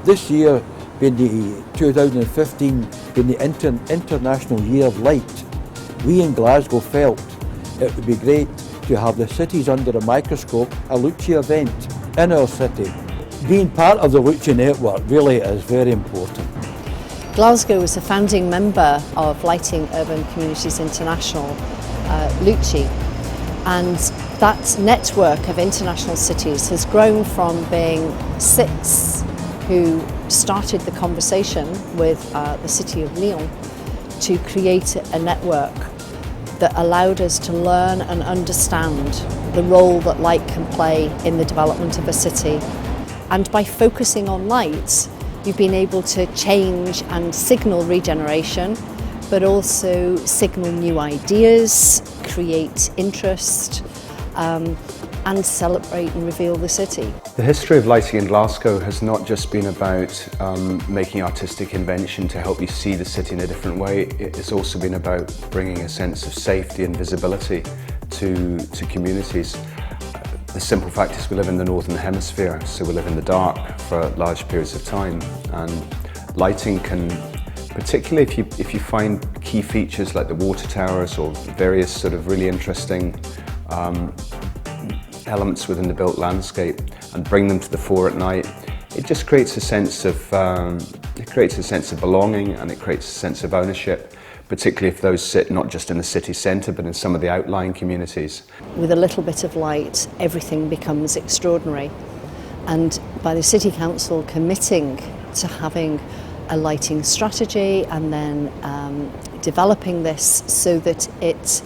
This year, being the 2015, being the International Year of Light, we in Glasgow felt it would be great to have the cities under a microscope, a Lucci event in our city. Being part of the Lucci network really is very important. Glasgow is a founding member of Lighting Urban Communities International, Lucci, and that network of international cities has grown from being 6 who started the conversation with the city of Lyon to create a network that allowed us to learn and understand the role that light can play in the development of a city. And by focusing on light, you've been able to change and signal regeneration, but also signal new ideas, create interest, and celebrate and reveal the city. The history of lighting in Glasgow has not just been about making artistic invention to help you see the city in a different way. It's also been about bringing a sense of safety and visibility to communities. The simple fact is we live in the Northern Hemisphere, so we live in the dark for large periods of time, and lighting can, particularly if you find key features like the water towers or various sort of really interesting elements within the built landscape, and bring them to the fore at night, it just creates a sense of belonging, and it creates a sense of ownership, particularly if those sit not just in the city centre but in some of the outlying communities. With a little bit of light, everything becomes extraordinary, and by the City Council committing to having a lighting strategy and then developing this so that it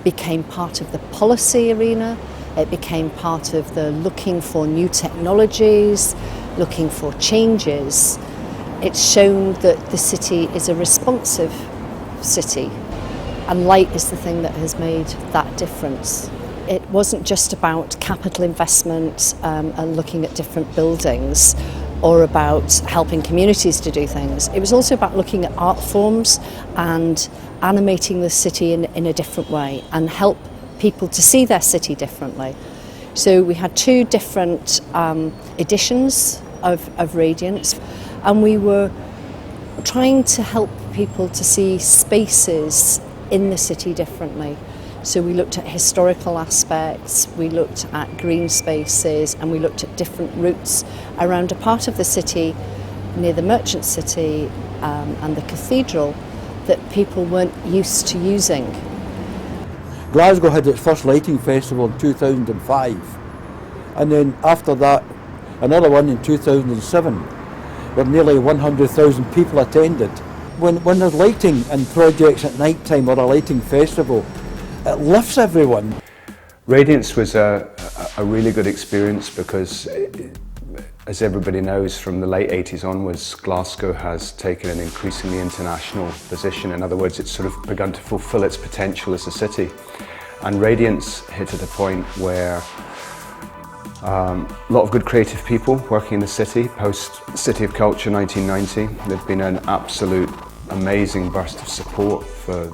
became part of the policy arena, it became part of the looking for new technologies, looking for changes. It's shown that the city is a responsive city, and light is the thing that has made that difference. It wasn't just about capital investment and looking at different buildings or about helping communities to do things. It was also about looking at art forms and animating the city in a different way and help people to see their city differently. So we had 2 different editions of Radiance, and we were trying to help people to see spaces in the city differently. So we looked at historical aspects, we looked at green spaces, and we looked at different routes around a part of the city near the Merchant City and the cathedral that people weren't used to using. Glasgow had its first lighting festival in 2005, and then after that another one in 2007 where nearly 100,000 people attended. When there's lighting and projects at night time or a lighting festival, it lifts everyone. Radiance was a really good experience because, as everybody knows, from the late 80s onwards, Glasgow has taken an increasingly international position. In other words, it's sort of begun to fulfill its potential as a city. And Radiance hit at a point where a lot of good creative people working in the city, post City of Culture 1990. There'd been an absolute amazing burst of support for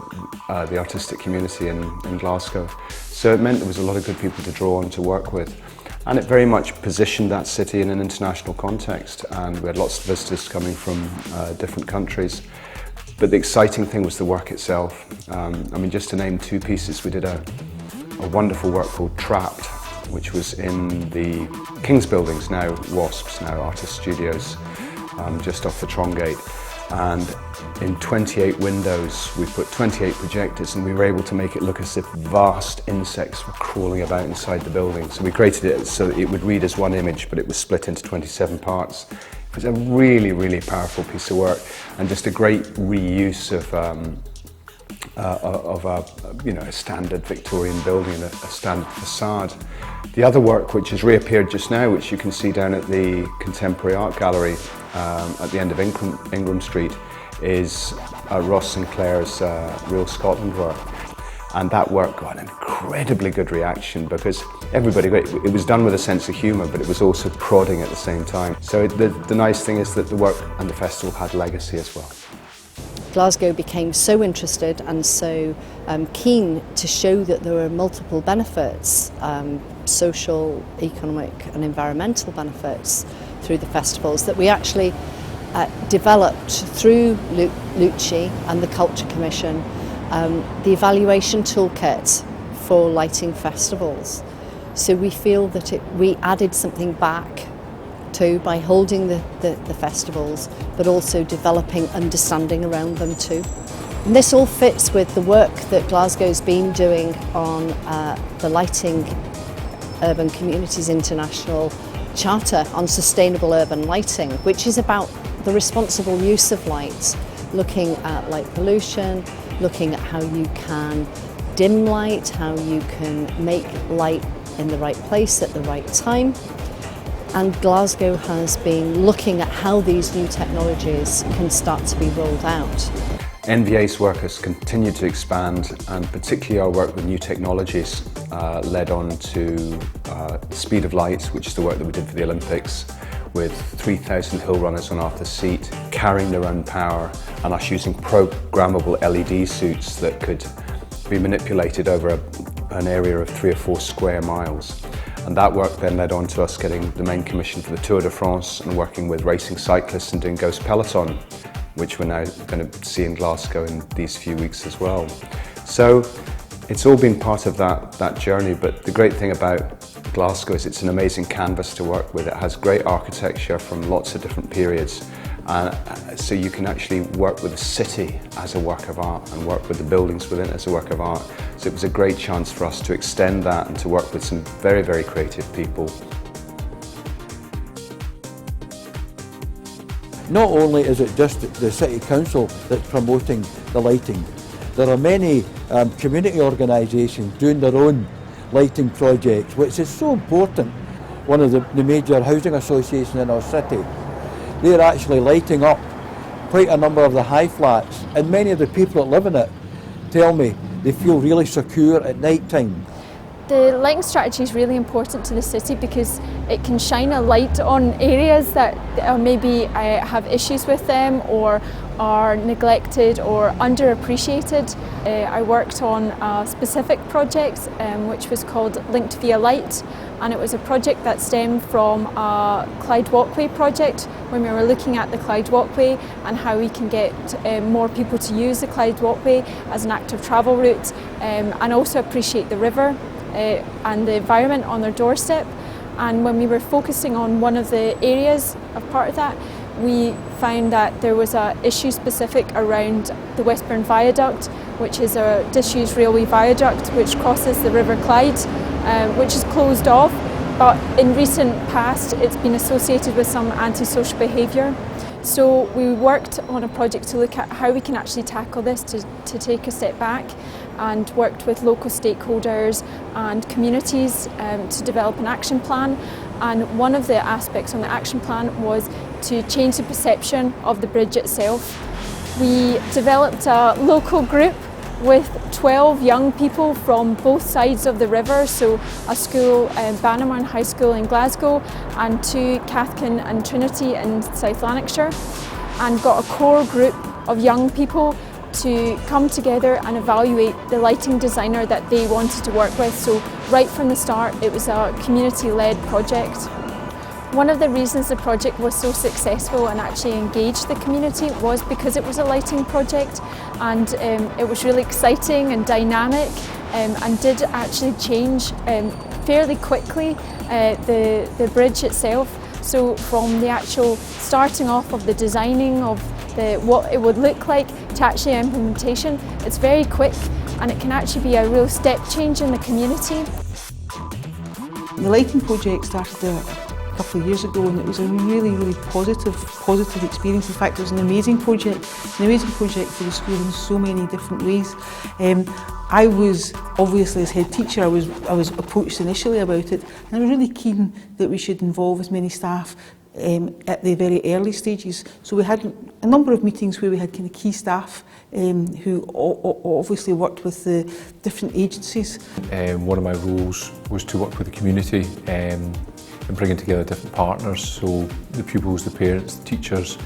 the artistic community in Glasgow. So it meant there was a lot of good people to draw on to work with. And it very much positioned that city in an international context, and we had lots of visitors coming from different countries. But the exciting thing was the work itself. I mean, just to name 2 pieces, we did a wonderful work called Trapped, which was in the King's Buildings, now WASPs, now Artist Studios, just off the Trongate. And in 28 windows, we put 28 projectors, and we were able to make it look as if vast insects were crawling about inside the building. So we created it so that it would read as one image, but it was split into 27 parts. It was a really, really powerful piece of work, and just a great reuse of a standard Victorian building and a standard facade. The other work, which has reappeared just now, which you can see down at the Contemporary Art Gallery at the end of Ingram Street, is Ross Sinclair's Real Scotland work. And that work got an incredibly good reaction because it was done with a sense of humour, but it was also prodding at the same time. So the nice thing is that the work and the festival had legacy as well. Glasgow became so interested and so keen to show that there were multiple benefits, social, economic and environmental benefits through the festivals that we actually developed through Lucci and the Culture Commission the evaluation toolkit for lighting festivals. So we feel that we added something back too by holding the festivals, but also developing understanding around them too. And this all fits with the work that Glasgow's been doing on the Lighting Urban Communities International Charter on Sustainable Urban Lighting, which is about the responsible use of light, looking at light pollution, looking at how you can dim light, how you can make light in the right place at the right time. And Glasgow has been looking at how these new technologies can start to be rolled out. NVA's work has continued to expand, and particularly our work with new technologies led on to speed of light, which is the work that we did for the Olympics, with 3,000 hill runners on Arthur's Seat carrying their own power, and us using programmable LED suits that could be manipulated over an area of 3 or 4 square miles. And that work then led on to us getting the main commission for the Tour de France and working with racing cyclists and doing Ghost Peloton, which we're now going to see in Glasgow in these few weeks as well. So it's all been part of that journey, but the great thing about Glasgow is it's an amazing canvas to work with. It has great architecture from lots of different periods, so you can actually work with the city as a work of art and work with the buildings within it as a work of art. So it was a great chance for us to extend that and to work with some very, very creative people. Not only is it just the City Council that's promoting the lighting, there are many community organisations doing their own lighting projects, which is so important. One of the major housing associations in our city, they're actually lighting up quite a number of the high flats, and many of the people that live in it tell me they feel really secure at night time. The lighting strategy is really important to the city because it can shine a light on areas that maybe have issues with them or are neglected or underappreciated. I worked on a specific project which was called Linked Via Light, and it was a project that stemmed from a Clyde Walkway project when we were looking at the Clyde Walkway and how we can get more people to use the Clyde Walkway as an active travel route and also appreciate the river and the environment on their doorstep. And when we were focusing on one of the areas of part of that, we found that there was an issue specific around the Westburn Viaduct, which is a disused railway viaduct which crosses the River Clyde, which is closed off, but in recent past it's been associated with some antisocial behaviour. So we worked on a project to look at how we can actually tackle this, to take a step back, and worked with local stakeholders and communities to develop an action plan. And one of the aspects on the action plan was to change the perception of the bridge itself. We developed a local group with 12 young people from both sides of the river, so a school, Bannerman High School in Glasgow, and 2 Cathkin and Trinity in South Lanarkshire, and got a core group of young people to come together and evaluate the lighting designer that they wanted to work with. So right from the start it was a community-led project. One of the reasons the project was so successful and actually engaged the community was because it was a lighting project, and it was really exciting and dynamic and did actually change fairly quickly the bridge itself. So from the actual starting off of the designing of what it would look like to actually implementation, it's very quick and it can actually be a real step change in the community. The lighting project started a couple of years ago, and it was a really, really positive experience. In fact, it was an amazing project for the school in so many different ways. I was, obviously as head teacher, I was approached initially about it, and I was really keen that we should involve as many staff at the very early stages. So we had a number of meetings where we had kind of key staff who obviously worked with the different agencies. One of my roles was to work with the community and bringing together different partners, so the pupils, the parents, the teachers,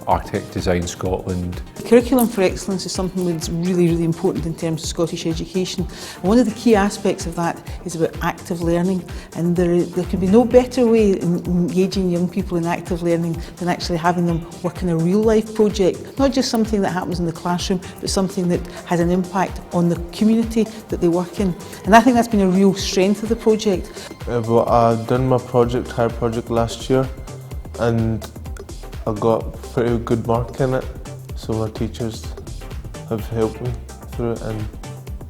Architect Design Scotland. Curriculum for excellence is something that's really, really important in terms of Scottish education. And one of the key aspects of that is about active learning, and there can be no better way in engaging young people in active learning than actually having them work in a real life project. Not just something that happens in the classroom, but something that has an impact on the community that they work in. And I think that's been a real strength of the project. But I done my higher project last year, and I got pretty good mark in it, so my teachers have helped me through it, and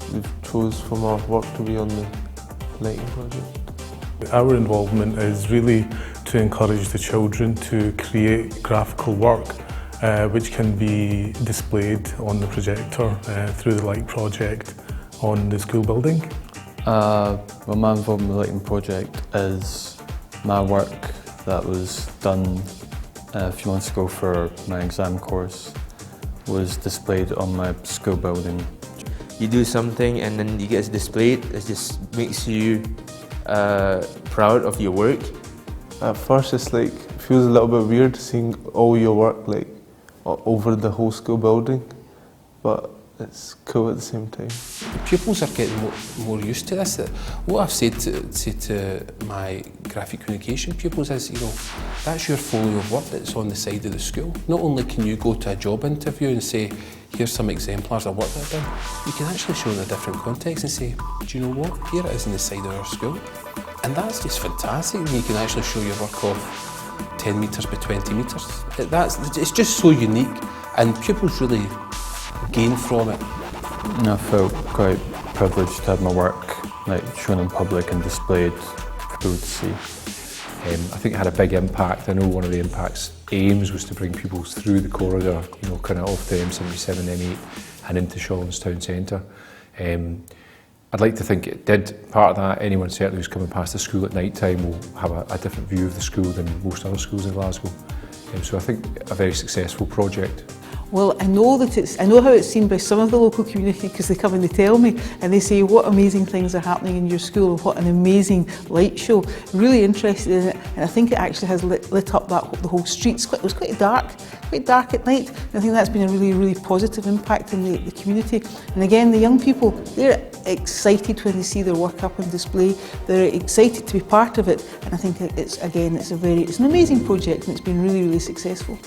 they've chose for my work to be on the lighting project. Our involvement is really to encourage the children to create graphical work which can be displayed on the projector through the light project on the school building. Well, my involvement in the lighting project is my work that was done a few months ago for my exam course was displayed on my school building. You do something and then it gets displayed, it just makes you proud of your work. At first it feels a little bit weird seeing all your work over the whole school building, but it's cool at the same time. Pupils are getting more used to this. What I've said to my graphic communication pupils is, that's your folio of work that's on the side of the school. Not only can you go to a job interview and say, here's some exemplars of work that I've done, you can actually show in a different context and say, do you know what, here it is on the side of our school. And that's just fantastic when you can actually show your work of 10 metres by 20 metres. It's just so unique, and pupils really gain from it. I felt quite privileged to have my work shown in public and displayed for people to see. I think it had a big impact. I know one of the impact's aims was to bring pupils through the corridor, kind of off the M77, M8 and into Shawlands Town Centre. I'd like to think it did part of that. Anyone certainly who's coming past the school at night time will have a different view of the school than most other schools in Glasgow. So I think a very successful project. Well, I know how it's seen by some of the local community, because they come and they tell me and they say what amazing things are happening in your school and what an amazing light show. Really interested in it, and I think it actually has lit up the whole street. It was quite dark at night, and I think that's been a really, really positive impact in the community. And again, the young people, they're excited when they see their work up on display. They're excited to be part of it, and I think it's an amazing project, and it's been really, really successful.